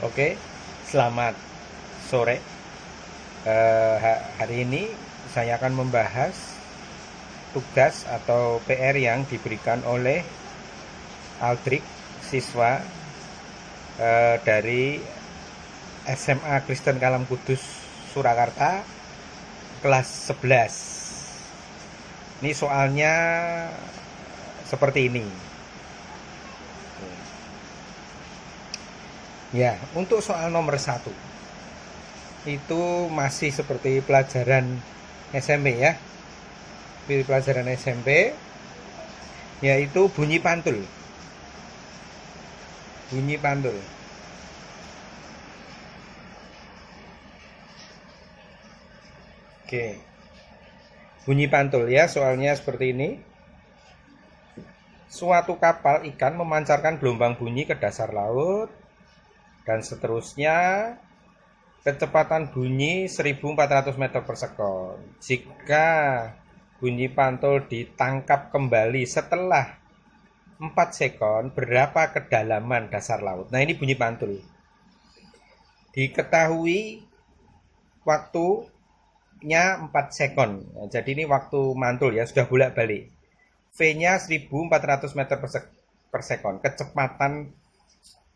Oke, selamat sore. Hari ini saya akan membahas tugas atau PR yang diberikan oleh Aldrik, siswa dari SMA Kristen Kalam Kudus Surakarta, kelas 11. Ini soalnya seperti ini. Ya, untuk soal nomor 1 itu masih seperti pelajaran SMP ya. Pelajaran SMP yaitu bunyi pantul. Bunyi pantul. Oke. Bunyi pantul ya, soalnya seperti ini. Suatu kapal ikan memancarkan gelombang bunyi ke dasar laut dan seterusnya. Kecepatan bunyi 1400 meter per sekon. Jika bunyi pantul ditangkap kembali setelah 4 sekon, berapa kedalaman dasar laut? Nah, ini bunyi pantul. Diketahui waktunya 4 sekon. Nah, jadi ini waktu mantul ya, sudah bolak-balik. V-nya 1400 meter per sekon. Kecepatan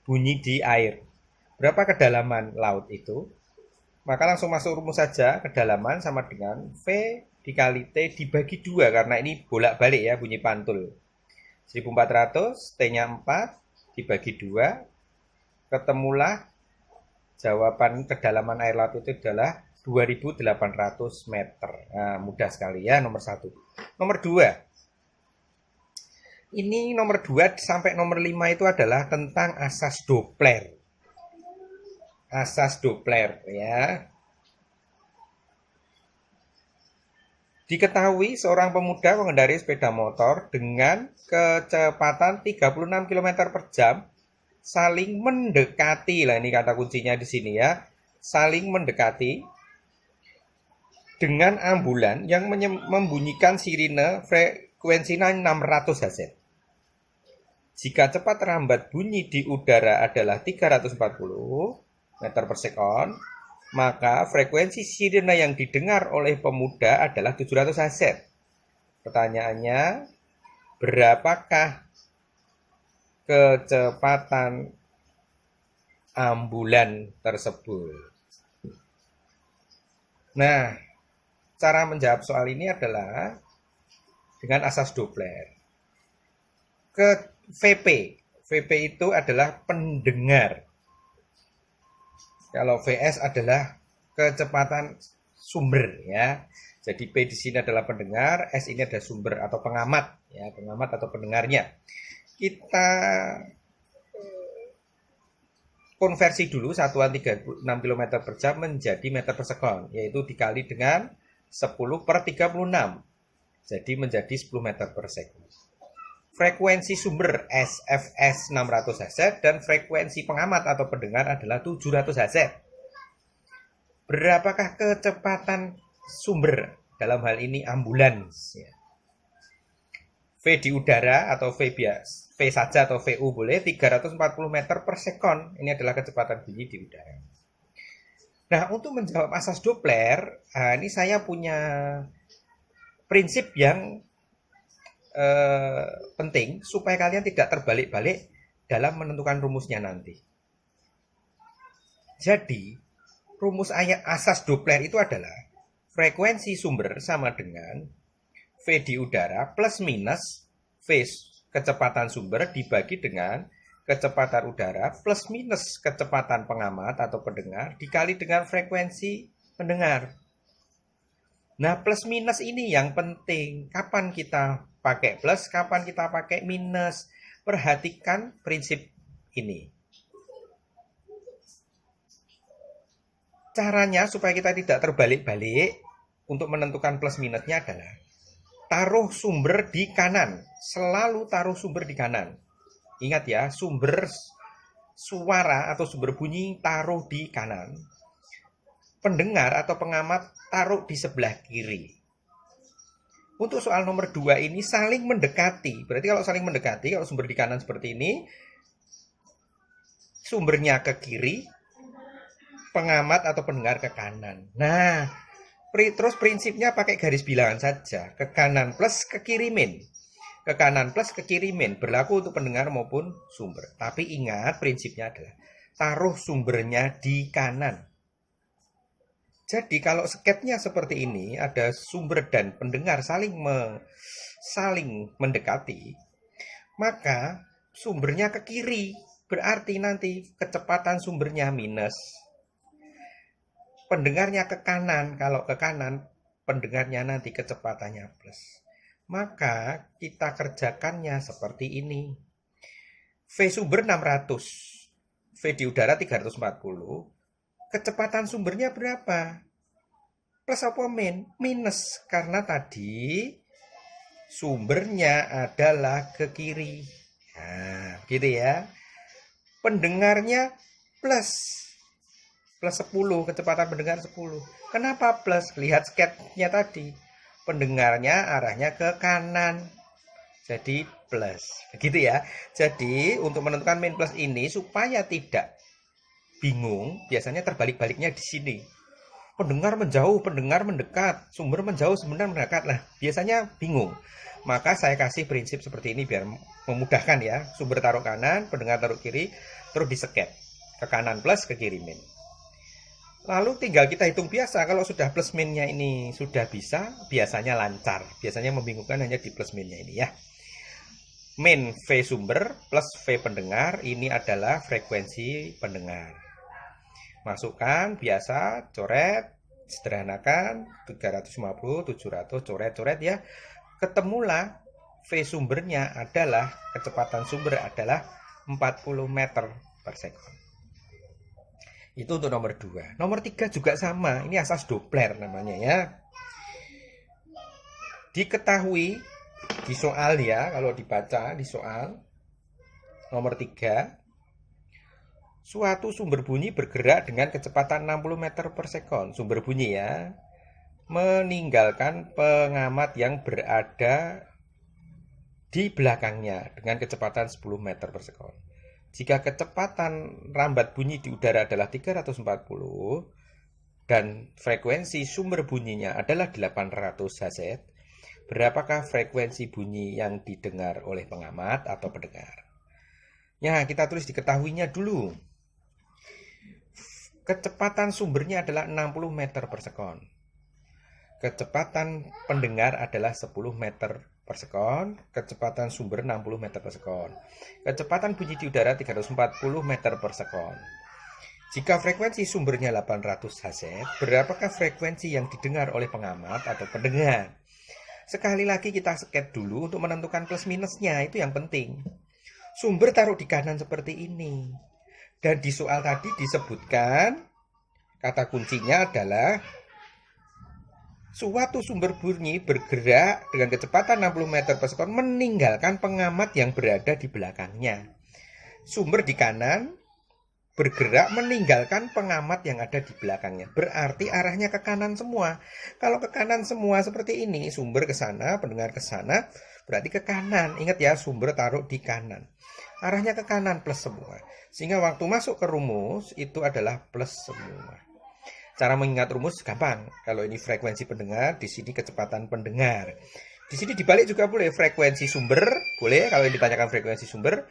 bunyi di air. Berapa kedalaman laut itu? Maka langsung masuk rumus saja. Kedalaman sama dengan V dikali T dibagi 2. Karena ini bolak-balik ya bunyi pantul. 1400, T-nya 4 dibagi 2. Ketemulah jawaban kedalaman air laut itu adalah 2800 meter. Nah, mudah sekali ya nomor 1. Nomor 2. Ini nomor 2 sampai nomor 5 itu adalah tentang asas Doppler. Asas Doppler ya. Diketahui seorang pemuda mengendarai sepeda motor dengan kecepatan 36 km per jam saling mendekati. Lah ini kata kuncinya di sini ya. Saling mendekati dengan ambulan yang membunyikan sirine frekuensinya 600 Hz. Jika cepat lambat bunyi di udara adalah 340 meter per sekon, maka frekuensi sirine yang didengar oleh pemuda adalah 700 Hz. Pertanyaannya, berapakah kecepatan ambulan tersebut? Nah, cara menjawab soal ini adalah dengan asas Doppler. Ke VP itu adalah pendengar. Kalau VS adalah kecepatan sumber ya. Jadi P di sini adalah pendengar, S ini ada sumber atau pengamat ya, pengamat atau pendengarnya. Kita konversi dulu satuan 36 km per jam menjadi meter per sekon, yaitu dikali dengan 10 per 36. Jadi menjadi 10 meter per sekon. Frekuensi sumber SFS 600 Hz dan frekuensi pengamat atau pendengar adalah 700 Hz. Berapakah kecepatan sumber? Dalam hal ini ambulans. V di udara atau V biasa, V saja atau VU boleh 340 meter per sekon. Ini adalah kecepatan bunyi di udara. Nah, untuk menjawab asas Doppler, ini saya punya prinsip yang penting supaya kalian tidak terbalik-balik dalam menentukan rumusnya nanti. Jadi, rumus asas Doppler itu adalah frekuensi sumber sama dengan V di udara plus minus V kecepatan sumber dibagi dengan kecepatan udara plus minus kecepatan pengamat atau pendengar dikali dengan frekuensi pendengar. Nah, plus minus ini yang penting. Kapan kita pakai plus, kapan kita pakai minus. Perhatikan prinsip ini. Caranya supaya kita tidak terbalik-balik untuk menentukan plus minusnya adalah taruh sumber di kanan. Selalu taruh sumber di kanan. Ingat ya, sumber suara atau sumber bunyi taruh di kanan. Pendengar atau pengamat taruh di sebelah kiri. Untuk soal nomor 2 ini saling mendekati. Berarti kalau saling mendekati, kalau sumber di kanan seperti ini, sumbernya ke kiri, pengamat atau pendengar ke kanan. Nah, terus prinsipnya pakai garis bilangan saja. Ke kanan plus ke kiri min. Ke kanan plus ke kiri min. Berlaku untuk pendengar maupun sumber. Tapi ingat prinsipnya adalah taruh sumbernya di kanan. Jadi kalau sketnya seperti ini, ada sumber dan pendengar saling mendekati, maka sumbernya ke kiri. Berarti nanti kecepatan sumbernya minus. Pendengarnya ke kanan. Kalau ke kanan, pendengarnya nanti kecepatannya plus. Maka kita kerjakannya seperti ini. V sumber 600. V di udara 340. Kecepatan sumbernya berapa? Plus apa min? Minus. Karena tadi sumbernya adalah ke kiri. Nah, gitu ya. Pendengarnya plus 10, kecepatan pendengar 10. Kenapa plus? Lihat sketnya tadi. Pendengarnya arahnya ke kanan. Jadi plus. Gitu ya. Jadi untuk menentukan min plus ini supaya tidak bingung, biasanya terbalik-baliknya di sini. Pendengar menjauh, pendengar mendekat, sumber menjauh, sumber mendekat. Lah, biasanya bingung. Maka saya kasih prinsip seperti ini biar memudahkan ya. Sumber taruh kanan, pendengar taruh kiri, terus diseket. Ke kanan plus, ke kiri min. Lalu tinggal kita hitung biasa. Kalau sudah plus minnya ini sudah bisa, biasanya lancar. Biasanya membingungkan hanya di plus minnya ini ya. Min V sumber plus V pendengar, ini adalah frekuensi pendengar. Masukkan biasa, coret, sederhanakan 350, 700, coret-coret ya. Ketemulah V sumbernya adalah, kecepatan sumber adalah 40 meter per sekon. Itu untuk nomor 2. Nomor 3 juga sama, ini asas Doppler namanya ya. Diketahui di soal ya, kalau dibaca di soal nomor 3, suatu sumber bunyi bergerak dengan kecepatan 60 meter per sekon. Sumber bunyi ya. Meninggalkan pengamat yang berada di belakangnya dengan kecepatan 10 meter per sekon. Jika kecepatan rambat bunyi di udara adalah 340 dan frekuensi sumber bunyinya adalah 800 Hz, berapakah frekuensi bunyi yang didengar oleh pengamat atau pendengar? Ya, kita tulis diketahuinya dulu. Kecepatan sumbernya adalah 60 meter per sekon. Kecepatan pendengar adalah 10 meter per sekon. Kecepatan sumber 60 meter per sekon. Kecepatan bunyi di udara 340 meter per sekon. Jika frekuensi sumbernya 800 Hz, berapakah frekuensi yang didengar oleh pengamat atau pendengar? Sekali lagi kita sket dulu untuk menentukan plus minusnya, itu yang penting. Sumber taruh di kanan seperti ini. Dan di soal tadi disebutkan, kata kuncinya adalah suatu sumber bunyi bergerak dengan kecepatan 60 meter per sekon meninggalkan pengamat yang berada di belakangnya. Sumber di kanan bergerak meninggalkan pengamat yang ada di belakangnya. Berarti arahnya ke kanan semua. Kalau ke kanan semua seperti ini, sumber ke sana, pendengar ke sana, berarti ke kanan. Ingat ya, sumber taruh di kanan. Arahnya ke kanan plus semua. Sehingga waktu masuk ke rumus itu adalah plus semua. Cara mengingat rumus gampang. Kalau ini frekuensi pendengar, di sini kecepatan pendengar. Di sini dibalik juga boleh, frekuensi sumber boleh. Kalau ditanyakan frekuensi sumber,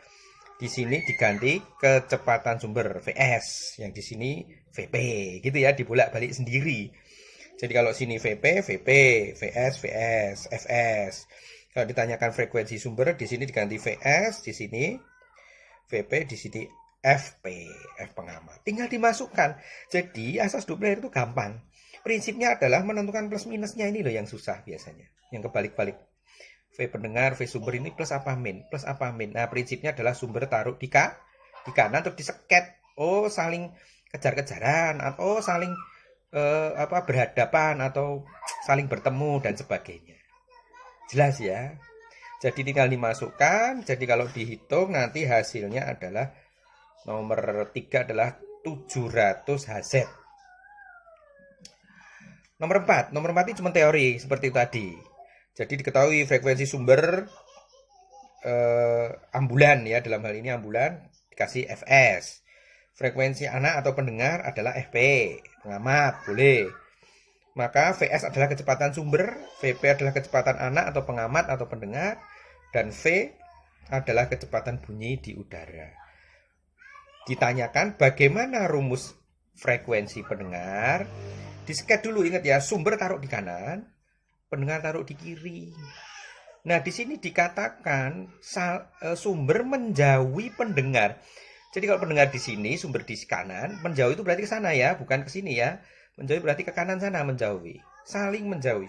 di sini diganti kecepatan sumber Vs, yang di sini Vp, gitu ya, dibolak-balik sendiri. Jadi kalau sini Vp, Vp, Vs, Vs, Fs. Kalau ditanyakan frekuensi sumber, di sini diganti Vs, di sini Vp, di sini Fp, F pengamat. Tinggal dimasukkan. Jadi asas Doppler itu gampang. Prinsipnya adalah menentukan plus minusnya, ini loh yang susah biasanya. Yang kebalik-balik. V pendengar, V sumber ini plus apa min? Plus apa min? Nah, prinsipnya adalah sumber taruh di kanan terus diseket. Oh, saling kejar-kejaran atau saling berhadapan atau saling bertemu dan sebagainya. Jelas ya? Jadi tinggal dimasukkan. Jadi kalau dihitung nanti hasilnya adalah nomor 3 adalah 700 Hz. Nomor 4 ini cuma teori seperti tadi. Jadi diketahui frekuensi sumber ambulan ya, dalam hal ini ambulan dikasih Fs. Frekuensi anak atau pendengar adalah FP, pengamat, boleh. Maka VS adalah kecepatan sumber, VP adalah kecepatan anak atau pengamat atau pendengar, dan V adalah kecepatan bunyi di udara. Ditanyakan bagaimana rumus frekuensi pendengar. Di-sket dulu, ingat ya, sumber taruh di kanan, pendengar taruh di kiri. Nah, di sini dikatakan sumber menjauhi pendengar. Jadi kalau pendengar di sini, sumber di kanan, menjauh itu berarti ke sana ya, bukan ke sini ya. Menjauhi berarti ke kanan sana menjauhi, saling menjauhi.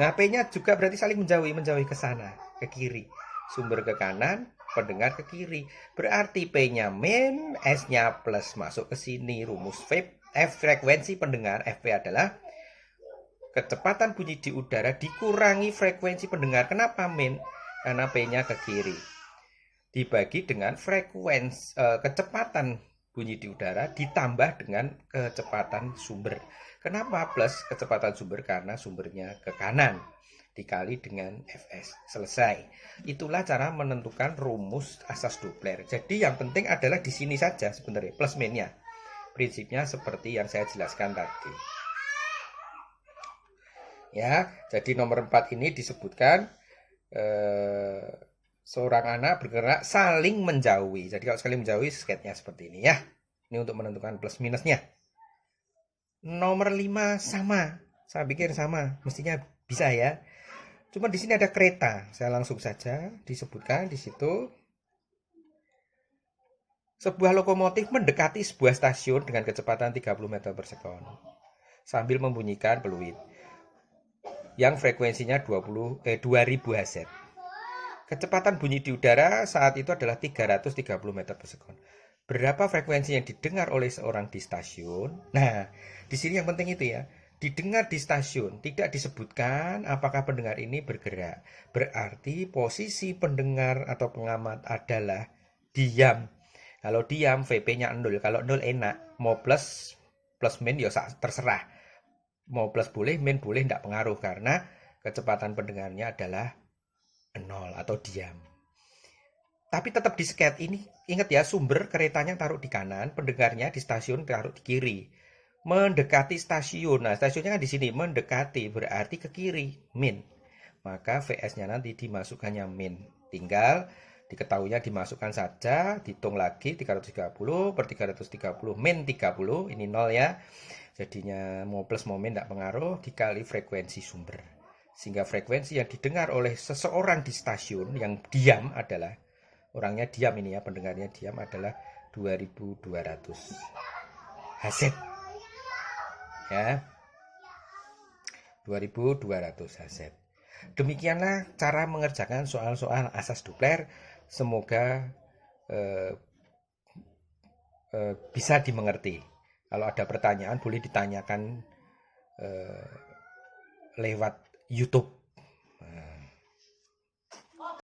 Nah, P-nya juga berarti saling menjauhi, menjauhi ke sana, ke kiri. Sumber ke kanan, pendengar ke kiri. Berarti P-nya min, S-nya plus masuk ke sini. Rumus F frekuensi pendengar, FP adalah kecepatan bunyi di udara dikurangi frekuensi pendengar. Kenapa min? Karena P-nya ke kiri. Dibagi dengan frekuensi kecepatan bunyi di udara ditambah dengan kecepatan sumber. Kenapa plus kecepatan sumber? Karena sumbernya ke kanan dikali dengan Fs. Selesai. Itulah cara menentukan rumus asas Doppler. Jadi yang penting adalah di sini saja sebenarnya plus minnya. Prinsipnya seperti yang saya jelaskan tadi. Ya, jadi nomor 4 ini disebutkan seorang anak bergerak saling menjauhi. Jadi kalau saling menjauhi, sketnya seperti ini ya. Ini untuk menentukan plus minusnya. Nomor 5 sama. Saya pikir sama, mestinya bisa ya. Cuma di sini ada kereta. Saya langsung saja disebutkan di situ. Sebuah lokomotif mendekati sebuah stasiun dengan kecepatan 30 meter per sekon sambil membunyikan peluit yang frekuensinya 2000 Hz. Kecepatan bunyi di udara saat itu adalah 330 meter per sekon. Berapa frekuensi yang didengar oleh seorang di stasiun? Nah, di sini yang penting itu ya. Didengar di stasiun, tidak disebutkan apakah pendengar ini bergerak. Berarti posisi pendengar atau pengamat adalah diam. Kalau diam, VP-nya 0. Kalau 0 enak. Mau plus min ya terserah. Mau plus boleh, min boleh, tidak pengaruh. Karena kecepatan pendengarnya adalah 0 atau diam. Tapi tetap di sket ini, ingat ya, sumber keretanya taruh di kanan, pendengarnya di stasiun taruh di kiri. Mendekati stasiun, nah stasiunnya kan di sini, mendekati berarti ke kiri, min. Maka VS-nya nanti dimasukkannya min. Tinggal diketahuinya dimasukkan saja, dihitung lagi 330 per 330 min 30, ini 0 ya. Jadinya mau plus mau min tidak pengaruh, dikali frekuensi sumber. Sehingga frekuensi yang didengar oleh seseorang di stasiun yang diam adalah, orangnya diam ini ya, pendengarnya diam adalah 2200 Hz. Ya. 2200 Hz. Demikianlah cara mengerjakan soal-soal asas Doppler. Semoga bisa dimengerti. Kalau ada pertanyaan boleh ditanyakan lewat YouTube.